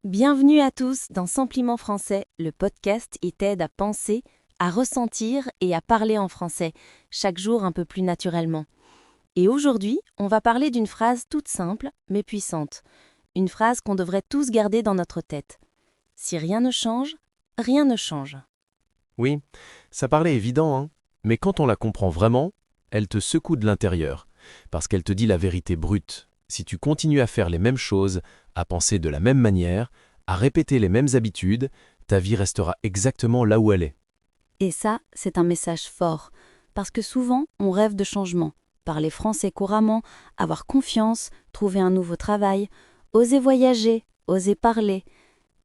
Bienvenue à tous dans Simplement Français, le podcast qui t'aide à penser, à ressentir et à parler en français, chaque jour un peu plus naturellement. Et aujourd'hui, on va parler d'une phrase toute simple mais puissante. Une phrase qu'on devrait tous garder dans notre tête. Si rien ne change, rien ne change. Oui, ça paraît évident, hein, mais quand on la comprend vraiment, elle te secoue de l'intérieur, parce qu'elle te dit la vérité brute. Si tu continues à faire les mêmes choses, à penser de la même manière, à répéter les mêmes habitudes, ta vie restera exactement là où elle est. Et ça, c'est un message fort, parce que souvent, on rêve de changement. Parler français couramment, avoir confiance, trouver un nouveau travail, oser voyager, oser parler.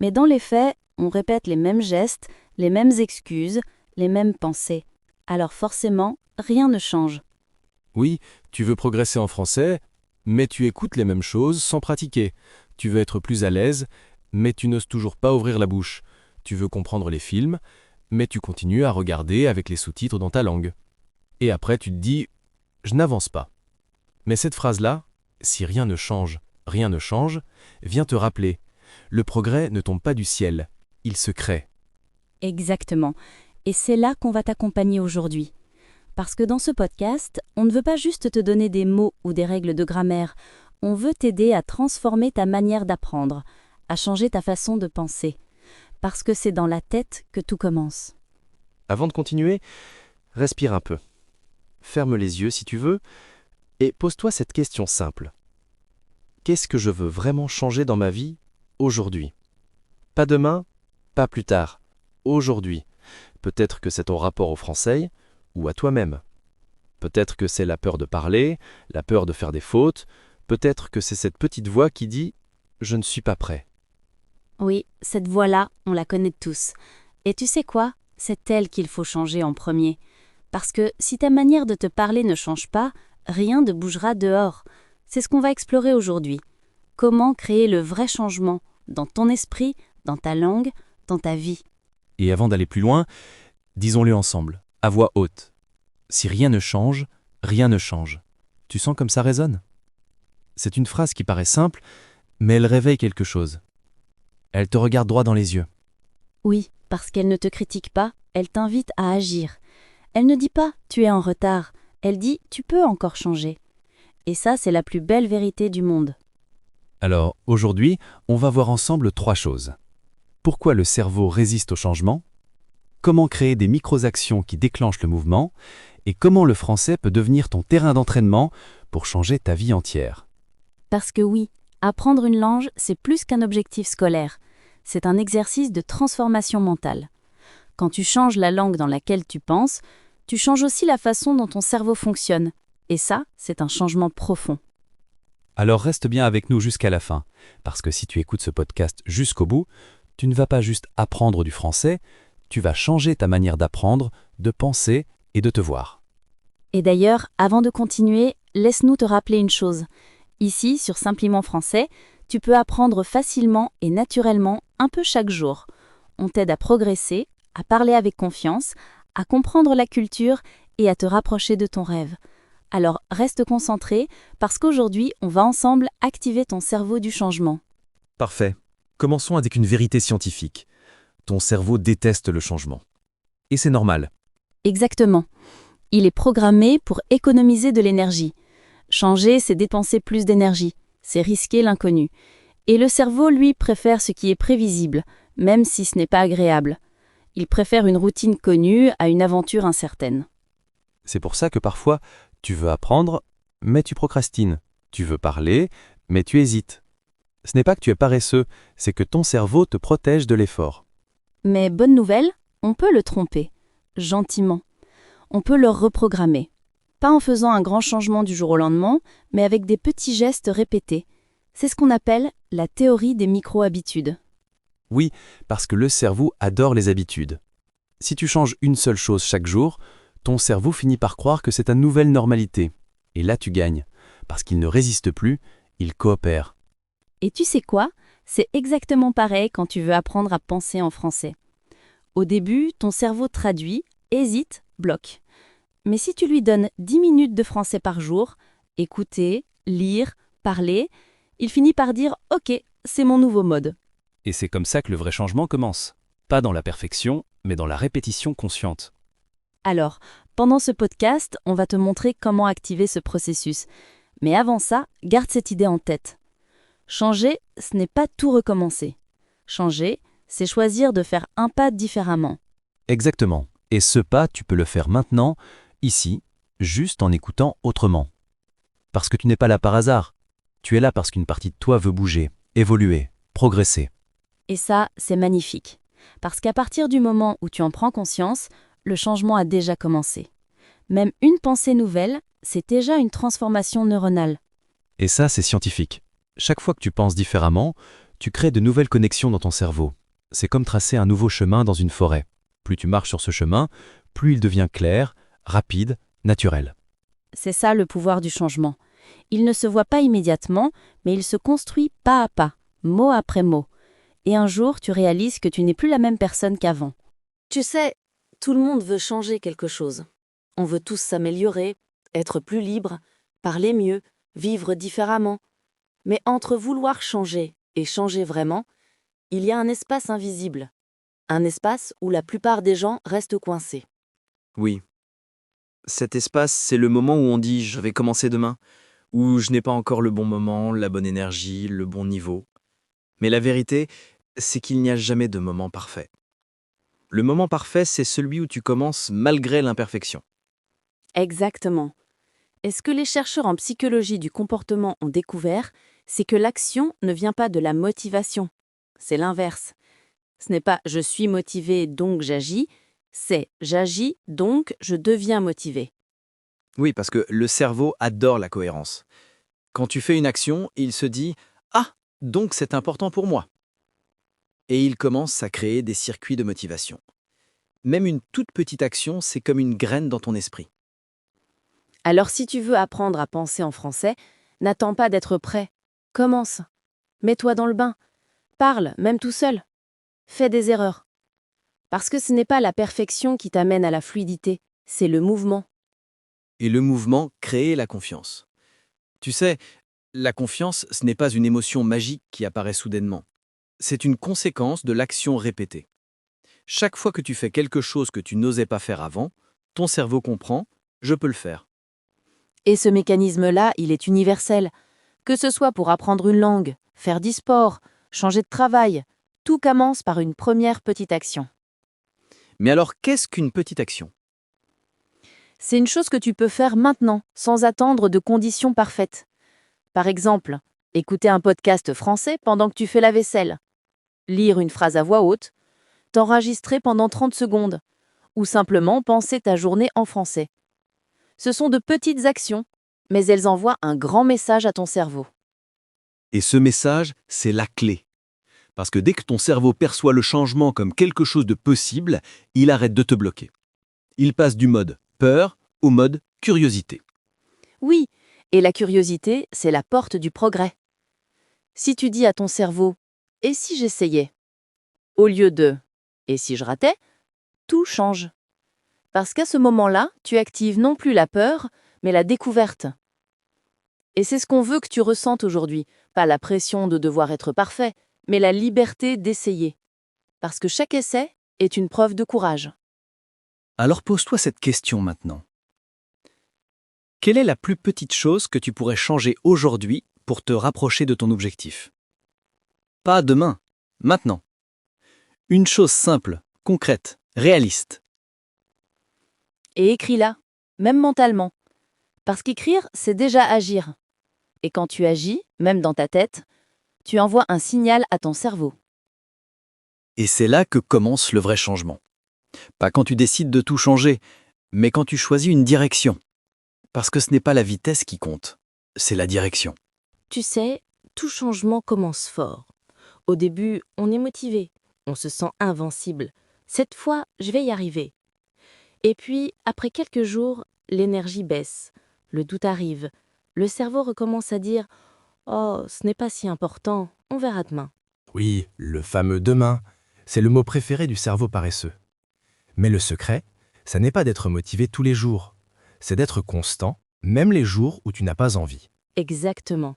Mais dans les faits, on répète les mêmes gestes, les mêmes excuses, les mêmes pensées. Alors forcément, rien ne change. Oui, tu veux progresser en français, mais tu écoutes les mêmes choses sans pratiquer. Tu veux être plus à l'aise, mais tu n'oses toujours pas ouvrir la bouche. Tu veux comprendre les films, mais tu continues à regarder avec les sous-titres dans ta langue. Et après tu te dis « je n'avance pas ». Mais cette phrase-là, « si rien ne change, vient te rappeler. Le progrès ne tombe pas du ciel, il se crée. Exactement. Et c'est là qu'on va t'accompagner aujourd'hui. Parce que dans ce podcast, on ne veut pas juste te donner des mots ou des règles de grammaire, on veut t'aider à transformer ta manière d'apprendre, à changer ta façon de penser. Parce que c'est dans la tête que tout commence. Avant de continuer, respire un peu. Ferme les yeux si tu veux, et pose-toi cette question simple. Qu'est-ce que je veux vraiment changer dans ma vie aujourd'hui ? Pas demain, pas plus tard, aujourd'hui. Peut-être que c'est ton rapport au français ou à toi-même. Peut-être que c'est la peur de parler, la peur de faire des fautes, peut-être que c'est cette petite voix qui dit « je ne suis pas prêt ». Oui, cette voix-là, on la connaît tous. Et tu sais quoi ? C'est elle qu'il faut changer en premier. Parce que si ta manière de te parler ne change pas, rien ne bougera dehors. C'est ce qu'on va explorer aujourd'hui. Comment créer le vrai changement dans ton esprit, dans ta langue, dans ta vie. Et avant d'aller plus loin, disons-le ensemble, à voix haute. Si rien ne change, rien ne change. Tu sens comme ça résonne ? C'est une phrase qui paraît simple, mais elle réveille quelque chose. Elle te regarde droit dans les yeux. Oui, parce qu'elle ne te critique pas, elle t'invite à agir. Elle ne dit pas « tu es en retard », elle dit « tu peux encore changer ». Et ça, c'est la plus belle vérité du monde. Alors, aujourd'hui, on va voir ensemble 3 choses. Pourquoi le cerveau résiste au changement ? Comment créer des micro-actions qui déclenchent le mouvement ? Et comment le français peut devenir ton terrain d'entraînement pour changer ta vie entière ? Parce que oui, apprendre une langue, c'est plus qu'un objectif scolaire. C'est un exercice de transformation mentale. Quand tu changes la langue dans laquelle tu penses, tu changes aussi la façon dont ton cerveau fonctionne. Et ça, c'est un changement profond. Alors reste bien avec nous jusqu'à la fin, parce que si tu écoutes ce podcast jusqu'au bout, tu ne vas pas juste apprendre du français, tu vas changer ta manière d'apprendre, de penser et de te voir. Et d'ailleurs, avant de continuer, laisse-nous te rappeler une chose. Ici, sur Simplement Français, tu peux apprendre facilement et naturellement un peu chaque jour. On t'aide à progresser, à parler avec confiance, à comprendre la culture et à te rapprocher de ton rêve. Alors reste concentré parce qu'aujourd'hui, on va ensemble activer ton cerveau du changement. Parfait. Commençons avec une vérité scientifique. Ton cerveau déteste le changement. Et c'est normal. Exactement. Il est programmé pour économiser de l'énergie. Changer, c'est dépenser plus d'énergie. C'est risquer l'inconnu. Et le cerveau, lui, préfère ce qui est prévisible, même si ce n'est pas agréable. Il préfère une routine connue à une aventure incertaine. C'est pour ça que parfois, tu veux apprendre, mais tu procrastines. Tu veux parler, mais tu hésites. Ce n'est pas que tu es paresseux, c'est que ton cerveau te protège de l'effort. Mais bonne nouvelle, on peut le tromper, gentiment. On peut le reprogrammer. Pas en faisant un grand changement du jour au lendemain, mais avec des petits gestes répétés. C'est ce qu'on appelle la théorie des micro-habitudes. Oui, parce que le cerveau adore les habitudes. Si tu changes une seule chose chaque jour, ton cerveau finit par croire que c'est ta nouvelle normalité. Et là tu gagnes, parce qu'il ne résiste plus, il coopère. Et tu sais quoi ? C'est exactement pareil quand tu veux apprendre à penser en français. Au début, ton cerveau traduit, hésite, bloque. Mais si tu lui donnes 10 minutes de français par jour, écouter, lire, parler, il finit par dire « Ok, c'est mon nouveau mode ». Et c'est comme ça que le vrai changement commence. Pas dans la perfection, mais dans la répétition consciente. Alors, pendant ce podcast, on va te montrer comment activer ce processus. Mais avant ça, garde cette idée en tête. Changer, ce n'est pas tout recommencer. Changer, c'est choisir de faire un pas différemment. Exactement. Et ce pas, tu peux le faire maintenant, ici, juste en écoutant autrement. Parce que tu n'es pas là par hasard. Tu es là parce qu'une partie de toi veut bouger, évoluer, progresser. Et ça, c'est magnifique. Parce qu'à partir du moment où tu en prends conscience, le changement a déjà commencé. Même une pensée nouvelle, c'est déjà une transformation neuronale. Et ça, c'est scientifique. Chaque fois que tu penses différemment, tu crées de nouvelles connexions dans ton cerveau. C'est comme tracer un nouveau chemin dans une forêt. Plus tu marches sur ce chemin, plus il devient clair, rapide, naturel. C'est ça le pouvoir du changement. Il ne se voit pas immédiatement, mais il se construit pas à pas, mot après mot. Et un jour, tu réalises que tu n'es plus la même personne qu'avant. Tu sais, tout le monde veut changer quelque chose. On veut tous s'améliorer, être plus libre, parler mieux, vivre différemment. Mais entre vouloir changer et changer vraiment, il y a un espace invisible. Un espace où la plupart des gens restent coincés. Oui. Cet espace, c'est le moment où on dit « je vais commencer demain », où je n'ai pas encore le bon moment, la bonne énergie, le bon niveau. Mais la vérité, c'est qu'il n'y a jamais de moment parfait. Le moment parfait, c'est celui où tu commences malgré l'imperfection. Exactement. Et ce que les chercheurs en psychologie du comportement ont découvert, c'est que l'action ne vient pas de la motivation. C'est l'inverse. Ce n'est pas « je suis motivé, donc j'agis », c'est « j'agis, donc je deviens motivé ». Oui, parce que le cerveau adore la cohérence. Quand tu fais une action, il se dit « ah, donc c'est important pour moi ». Et il commence à créer des circuits de motivation. Même une toute petite action, c'est comme une graine dans ton esprit. Alors si tu veux apprendre à penser en français, n'attends pas d'être prêt. Commence. Mets-toi dans le bain. Parle, même tout seul. Fais des erreurs. Parce que ce n'est pas la perfection qui t'amène à la fluidité, c'est le mouvement. Et le mouvement crée la confiance. Tu sais, la confiance, ce n'est pas une émotion magique qui apparaît soudainement. C'est une conséquence de l'action répétée. Chaque fois que tu fais quelque chose que tu n'osais pas faire avant, ton cerveau comprend « je peux le faire ». Et ce mécanisme-là, il est universel. Que ce soit pour apprendre une langue, faire du sport, changer de travail, tout commence par une première petite action. Mais alors, qu'est-ce qu'une petite action ? C'est une chose que tu peux faire maintenant, sans attendre de conditions parfaites. Par exemple, écouter un podcast français pendant que tu fais la vaisselle, lire une phrase à voix haute, t'enregistrer pendant 30 secondes, ou simplement penser ta journée en français. Ce sont de petites actions, mais elles envoient un grand message à ton cerveau. Et ce message, c'est la clé. Parce que dès que ton cerveau perçoit le changement comme quelque chose de possible, il arrête de te bloquer. Il passe du mode peur au mode curiosité. Oui, et la curiosité, c'est la porte du progrès. Si tu dis à ton cerveau « et si j'essayais ?» au lieu de « et si je ratais ?» tout change. Parce qu'à ce moment-là, tu actives non plus la peur, mais la découverte. Et c'est ce qu'on veut que tu ressentes aujourd'hui, pas la pression de devoir être parfait, mais la liberté d'essayer. Parce que chaque essai est une preuve de courage. Alors pose-toi cette question maintenant. Quelle est la plus petite chose que tu pourrais changer aujourd'hui pour te rapprocher de ton objectif ? Pas demain, maintenant. Une chose simple, concrète, réaliste. Et écris-la, même mentalement. Parce qu'écrire, c'est déjà agir. Et quand tu agis, même dans ta tête, tu envoies un signal à ton cerveau. Et c'est là que commence le vrai changement. Pas quand tu décides de tout changer, mais quand tu choisis une direction. Parce que ce n'est pas la vitesse qui compte, c'est la direction. Tu sais, tout changement commence fort. Au début, on est motivé, on se sent invincible. Cette fois, je vais y arriver. Et puis, après quelques jours, l'énergie baisse, le doute arrive, le cerveau recommence à dire « Oh, ce n'est pas si important, on verra demain ». Oui, le fameux demain, c'est le mot préféré du cerveau paresseux. Mais le secret, ça n'est pas d'être motivé tous les jours, c'est d'être constant, même les jours où tu n'as pas envie. Exactement.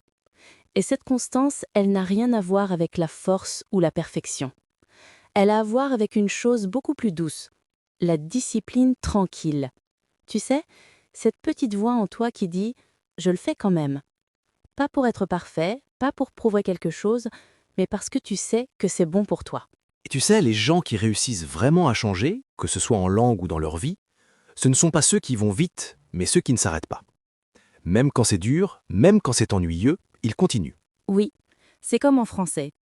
Et cette constance, elle n'a rien à voir avec la force ou la perfection. Elle a à voir avec une chose beaucoup plus douce, la discipline tranquille. Tu sais, cette petite voix en toi qui dit « je le fais quand même ». Pas pour être parfait, pas pour prouver quelque chose, mais parce que tu sais que c'est bon pour toi. Et tu sais, les gens qui réussissent vraiment à changer, que ce soit en langue ou dans leur vie, ce ne sont pas ceux qui vont vite, mais ceux qui ne s'arrêtent pas. Même quand c'est dur, même quand c'est ennuyeux, ils continuent. Oui, c'est comme en français.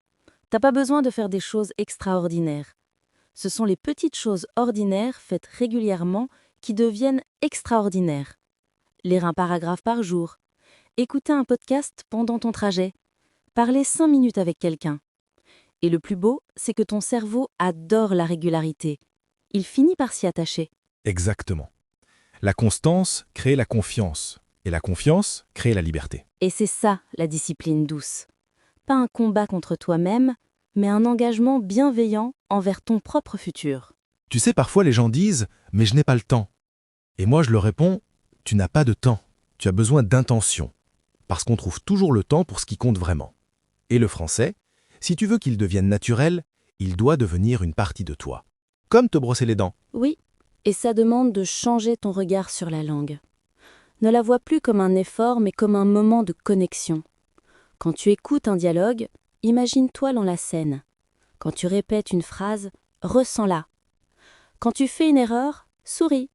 T'as pas besoin de faire des choses extraordinaires. Ce sont les petites choses ordinaires faites régulièrement qui deviennent extraordinaires. Lire un paragraphe par jour, écouter un podcast pendant ton trajet, parler 5 minutes avec quelqu'un. Et le plus beau, c'est que ton cerveau adore la régularité. Il finit par s'y attacher. Exactement. La constance crée la confiance, et la confiance crée la liberté. Et c'est ça, la discipline douce. Pas un combat contre toi-même, mais un engagement bienveillant envers ton propre futur. Tu sais, parfois les gens disent « mais je n'ai pas le temps ». Et moi je leur réponds « tu n'as pas de temps, tu as besoin d'intention ». Parce qu'on trouve toujours le temps pour ce qui compte vraiment. Et le français, si tu veux qu'il devienne naturel, il doit devenir une partie de toi. Comme te brosser les dents. Oui, et ça demande de changer ton regard sur la langue. Ne la vois plus comme un effort, mais comme un moment de connexion. Quand tu écoutes un dialogue, imagine-toi dans la scène. Quand tu répètes une phrase, ressens-la. Quand tu fais une erreur, souris,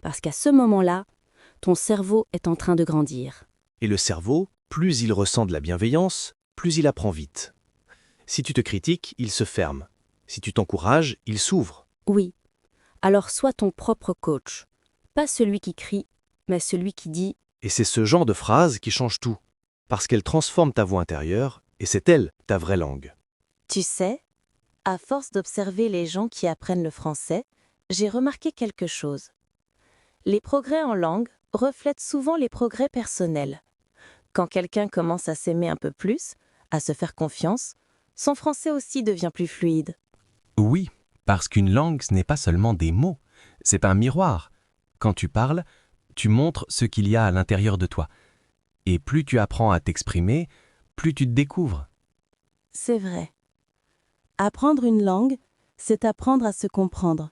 parce qu'à ce moment-là, ton cerveau est en train de grandir. Et le cerveau, plus il ressent de la bienveillance, plus il apprend vite. Si tu te critiques, il se ferme. Si tu t'encourages, il s'ouvre. Oui, alors sois ton propre coach. Pas celui qui crie, mais celui qui dit Et c'est ce genre de phrase qui change tout. Parce qu'elle transforme ta voix intérieure, et c'est elle, ta vraie langue. « Tu sais, à force d'observer les gens qui apprennent le français, j'ai remarqué quelque chose. Les progrès en langue reflètent souvent les progrès personnels. Quand quelqu'un commence à s'aimer un peu plus, à se faire confiance, son français aussi devient plus fluide. Oui, parce qu'une langue, ce n'est pas seulement des mots, c'est un miroir. Quand tu parles, tu montres ce qu'il y a à l'intérieur de toi. Et plus tu apprends à t'exprimer, plus tu te découvres. C'est vrai. Apprendre une langue, c'est apprendre à se comprendre.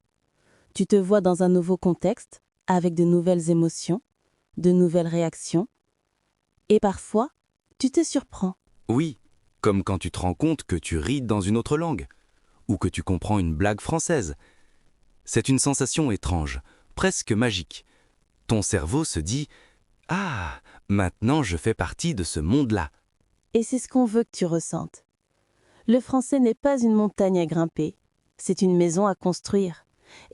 Tu te vois dans un nouveau contexte, avec de nouvelles émotions, de nouvelles réactions. Et parfois, tu te surprends. Oui, comme quand tu te rends compte que tu ris dans une autre langue, ou que tu comprends une blague française. C'est une sensation étrange, presque magique. Ton cerveau se dit « Ah, maintenant je fais partie de ce monde-là ». Et c'est ce qu'on veut que tu ressentes. Le français n'est pas une montagne à grimper, c'est une maison à construire.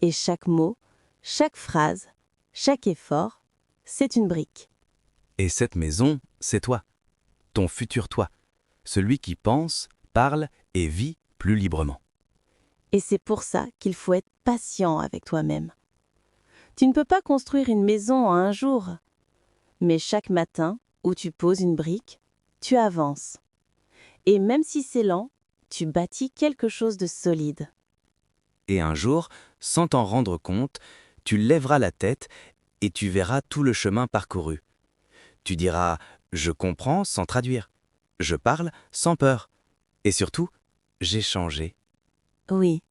Et chaque mot, chaque phrase, chaque effort, c'est une brique. Et cette maison, c'est toi, ton futur toi, celui qui pense, parle et vit plus librement. Et c'est pour ça qu'il faut être patient avec toi-même. Tu ne peux pas construire une maison en un jour. Mais chaque matin, où tu poses une brique, tu avances. Et même si c'est lent, tu bâtis quelque chose de solide. Et un jour, sans t'en rendre compte, tu lèveras la tête et tu verras tout le chemin parcouru. Tu diras « Je comprends » sans traduire. Je parle sans peur. Et surtout, j'ai changé. Oui,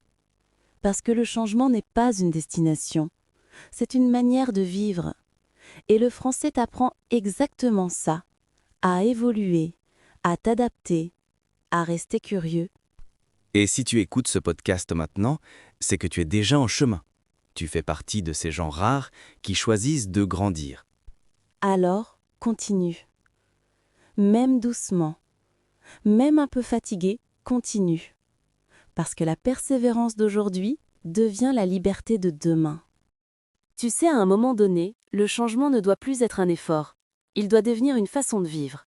parce que le changement n'est pas une destination, c'est une manière de vivre. Et le français t'apprend exactement ça, à évoluer, à t'adapter, à rester curieux. Et si tu écoutes ce podcast maintenant, c'est que tu es déjà en chemin. Tu fais partie de ces gens rares qui choisissent de grandir. Alors, continue. Même doucement, même un peu fatigué, continue. Parce que la persévérance d'aujourd'hui devient la liberté de demain. Tu sais, à un moment donné, le changement ne doit plus être un effort. Il doit devenir une façon de vivre.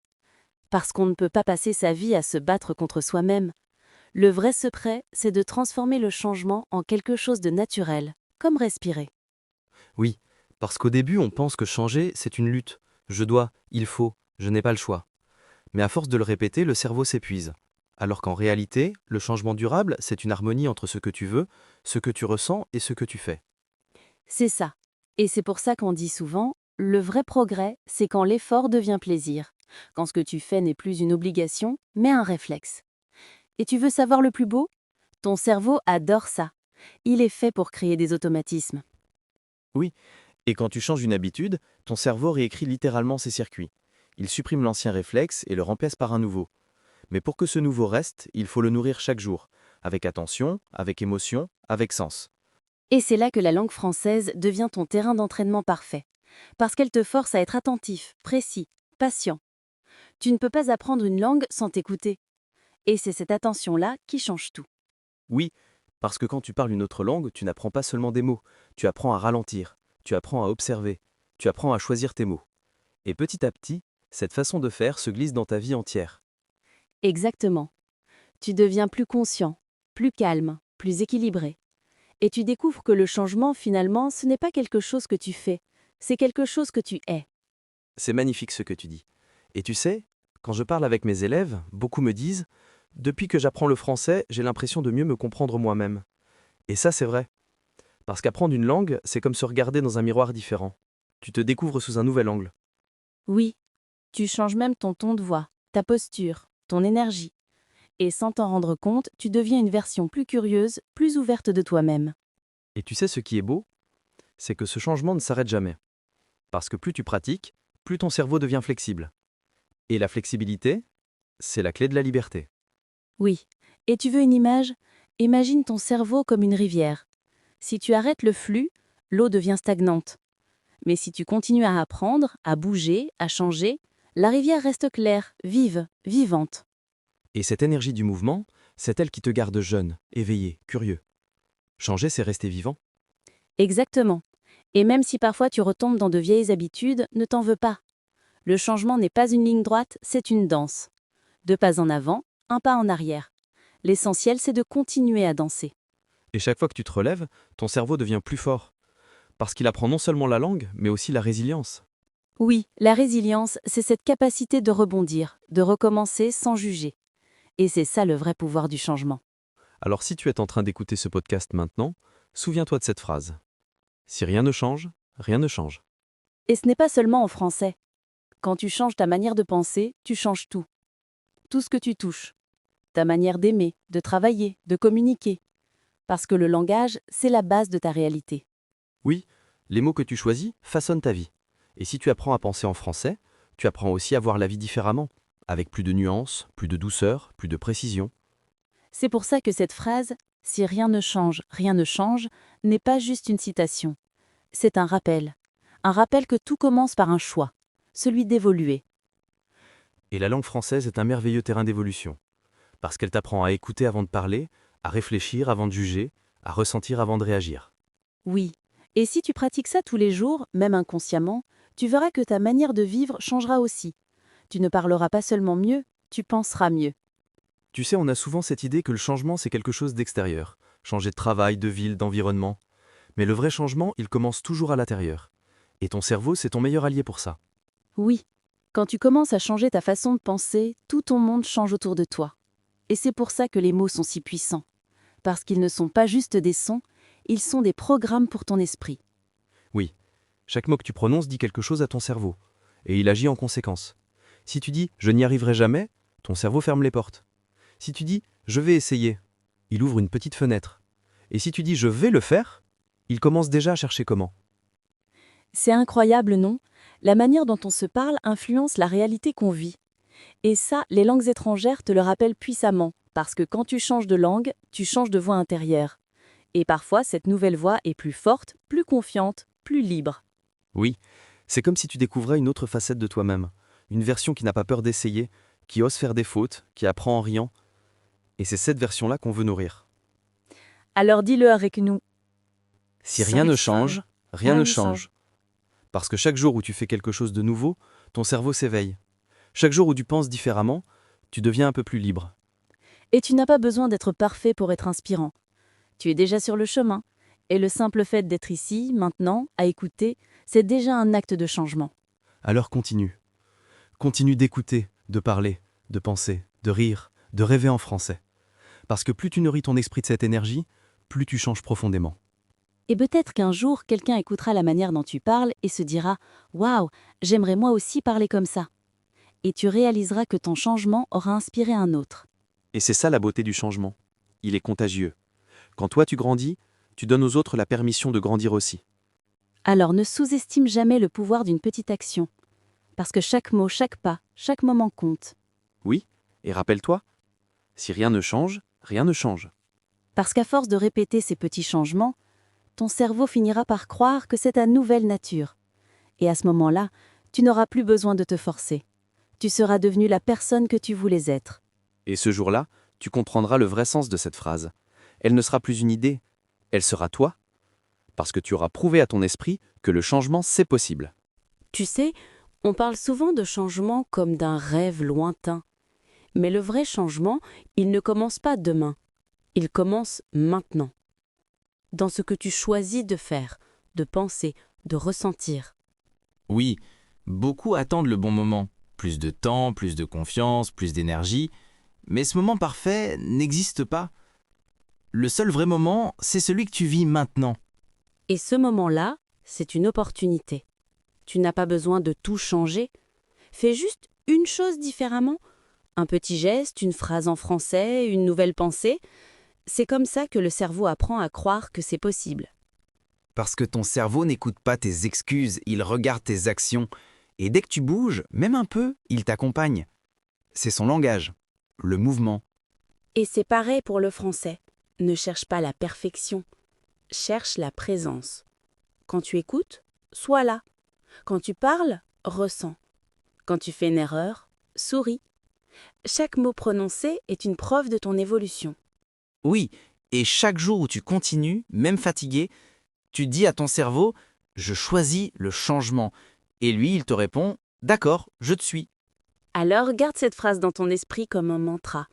Parce qu'on ne peut pas passer sa vie à se battre contre soi-même. Le vrai secret, c'est de transformer le changement en quelque chose de naturel, comme respirer. Oui, parce qu'au début, on pense que changer, c'est une lutte. Je dois, il faut, je n'ai pas le choix. Mais à force de le répéter, le cerveau s'épuise. Alors qu'en réalité, le changement durable, c'est une harmonie entre ce que tu veux, ce que tu ressens et ce que tu fais. C'est ça. Et c'est pour ça qu'on dit souvent, le vrai progrès, c'est quand l'effort devient plaisir. quand ce que tu fais n'est plus une obligation, mais un réflexe. Et tu veux savoir le plus beau? Ton cerveau adore ça. Il est fait pour créer des automatismes. Et quand tu changes une habitude, ton cerveau réécrit littéralement ses circuits. Il supprime l'ancien réflexe et le remplace par un nouveau. Mais pour que ce nouveau reste, il faut le nourrir chaque jour, avec attention, avec émotion, avec sens. Et c'est là que la langue française devient ton terrain d'entraînement parfait. Parce qu'elle te force à être attentif, précis, patient. Tu ne peux pas apprendre une langue sans t'écouter. Et c'est cette attention-là qui change tout. Oui, parce que quand tu parles une autre langue, tu n'apprends pas seulement des mots, tu apprends à ralentir, tu apprends à observer, tu apprends à choisir tes mots. Et petit à petit, cette façon de faire se glisse dans ta vie entière. Exactement. Tu deviens plus conscient, plus calme, plus équilibré. Et tu découvres que le changement, finalement, ce n'est pas quelque chose que tu fais, c'est quelque chose que tu es. C'est magnifique ce que tu dis. Et tu sais, quand je parle avec mes élèves, beaucoup me disent « Depuis que j'apprends le français, j'ai l'impression de mieux me comprendre moi-même. » Et ça, c'est vrai. Parce qu'apprendre une langue, c'est comme se regarder dans un miroir différent. Tu te découvres sous un nouvel angle. Oui, tu changes même ton ton de voix, ta posture, ton énergie. Et sans t'en rendre compte, tu deviens une version plus curieuse, plus ouverte de toi-même. Et tu sais ce qui est beau? C'est que ce changement ne s'arrête jamais. Parce que plus tu pratiques, plus ton cerveau devient flexible. Et la flexibilité, c'est la clé de la liberté. Oui. Et tu veux une image? Imagine ton cerveau comme une rivière. Si tu arrêtes le flux, l'eau devient stagnante. Mais si tu continues à apprendre, à bouger, à changer, la rivière reste claire, vive, vivante. Et cette énergie du mouvement, c'est elle qui te garde jeune, éveillé, curieux. Changer, c'est rester vivant. Exactement. Et même si parfois tu retombes dans de vieilles habitudes, ne t'en veux pas. Le changement n'est pas une ligne droite, c'est une danse. 2 pas en avant, 1 pas en arrière. L'essentiel, c'est de continuer à danser. Et chaque fois que tu te relèves, ton cerveau devient plus fort. Parce qu'il apprend non seulement la langue, mais aussi la résilience. Oui, la résilience, c'est cette capacité de rebondir, de recommencer sans juger. Et c'est ça le vrai pouvoir du changement. Alors si tu es en train d'écouter ce podcast maintenant, souviens-toi de cette phrase. Si rien ne change, rien ne change. Et ce n'est pas seulement en français. Quand tu changes ta manière de penser, tu changes tout. Tout ce que tu touches. Ta manière d'aimer, de travailler, de communiquer. Parce que le langage, c'est la base de ta réalité. Oui, les mots que tu choisis façonnent ta vie. Et si tu apprends à penser en français, tu apprends aussi à voir la vie différemment, avec plus de nuances, plus de douceur, plus de précision. C'est pour ça que cette phrase « si rien ne change, rien ne change » n'est pas juste une citation. C'est un rappel. Un rappel que tout commence par un choix, celui d'évoluer. Et la langue française est un merveilleux terrain d'évolution. Parce qu'elle t'apprend à écouter avant de parler, à réfléchir avant de juger, à ressentir avant de réagir. Oui, et si tu pratiques ça tous les jours, même inconsciemment, tu verras que ta manière de vivre changera aussi. Tu ne parleras pas seulement mieux, tu penseras mieux. Tu sais, on a souvent cette idée que le changement, c'est quelque chose d'extérieur. Changer de travail, de ville, d'environnement. Mais le vrai changement, il commence toujours à l'intérieur. Et ton cerveau, c'est ton meilleur allié pour ça. Oui, quand tu commences à changer ta façon de penser, tout ton monde change autour de toi. Et c'est pour ça que les mots sont si puissants. Parce qu'ils ne sont pas juste des sons, ils sont des programmes pour ton esprit. Oui, chaque mot que tu prononces dit quelque chose à ton cerveau. Et il agit en conséquence. Si tu dis « je n'y arriverai jamais », ton cerveau ferme les portes. Si tu dis « je vais essayer », il ouvre une petite fenêtre. Et si tu dis « je vais le faire », il commence déjà à chercher comment. C'est incroyable, non? La manière dont on se parle influence la réalité qu'on vit. Et ça, les langues étrangères te le rappellent puissamment, parce que quand tu changes de langue, tu changes de voix intérieure. Et parfois, cette nouvelle voix est plus forte, plus confiante, plus libre. Oui, c'est comme si tu découvrais une autre facette de toi-même. Une version qui n'a pas peur d'essayer, qui ose faire des fautes, qui apprend en riant. Et c'est cette version-là qu'on veut nourrir. Alors dis-le avec nous. Si rien ne change, rien ne change. Parce que chaque jour où tu fais quelque chose de nouveau, ton cerveau s'éveille. Chaque jour où tu penses différemment, tu deviens un peu plus libre. Et tu n'as pas besoin d'être parfait pour être inspirant. Tu es déjà sur le chemin. Et le simple fait d'être ici, maintenant, à écouter, c'est déjà un acte de changement. Alors continue. Continue d'écouter, de parler, de penser, de rire, de rêver en français. Parce que plus tu nourris ton esprit de cette énergie, plus tu changes profondément. Et peut-être qu'un jour, quelqu'un écoutera la manière dont tu parles et se dira « Waouh, j'aimerais moi aussi parler comme ça ». et tu réaliseras que ton changement aura inspiré un autre. Et c'est ça la beauté du changement. Il est contagieux. Quand toi tu grandis, tu donnes aux autres la permission de grandir aussi. Alors ne sous-estime jamais le pouvoir d'une petite action, parce que chaque mot, chaque pas, chaque moment compte. Oui, et rappelle-toi, si rien ne change, rien ne change. Parce qu'à force de répéter ces petits changements, ton cerveau finira par croire que c'est ta nouvelle nature. Et à ce moment-là, tu n'auras plus besoin de te forcer. Tu seras devenu la personne que tu voulais être. Et ce jour-là, tu comprendras le vrai sens de cette phrase. Elle ne sera plus une idée, elle sera toi, parce que tu auras prouvé à ton esprit que le changement, c'est possible. Tu sais, on parle souvent de changement comme d'un rêve lointain. Mais le vrai changement, il ne commence pas demain. Il commence maintenant. Dans ce que tu choisis de faire, de penser, de ressentir. Oui, beaucoup attendent le bon moment. Plus de temps, plus de confiance, plus d'énergie. Mais ce moment parfait n'existe pas. Le seul vrai moment, c'est celui que tu vis maintenant. Et ce moment-là, c'est une opportunité. Tu n'as pas besoin de tout changer. Fais juste une chose différemment. Un petit geste, une phrase en français, une nouvelle pensée. C'est comme ça que le cerveau apprend à croire que c'est possible. Parce que ton cerveau n'écoute pas tes excuses, il regarde tes actions. Et dès que tu bouges, même un peu, il t'accompagne. C'est son langage, le mouvement. Et c'est pareil pour le français. Ne cherche pas la perfection. Cherche la présence. Quand tu écoutes, sois là. Quand tu parles, ressens. Quand tu fais une erreur, souris. Chaque mot prononcé est une preuve de ton évolution. Oui, et chaque jour où tu continues, même fatigué, tu dis à ton cerveau « Je choisis le changement ». Et lui, il te répond « D'accord, je te suis ». Alors garde cette phrase dans ton esprit comme un mantra.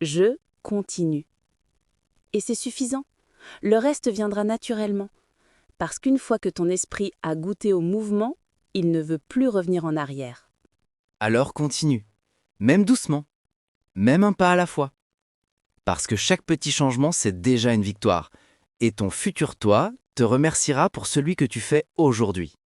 Je continue. Et c'est suffisant. Le reste viendra naturellement. Parce qu'une fois que ton esprit a goûté au mouvement, il ne veut plus revenir en arrière. Alors continue, même doucement, même un pas à la fois. Parce que chaque petit changement, c'est déjà une victoire. Et ton futur toi te remerciera pour celui que tu fais aujourd'hui.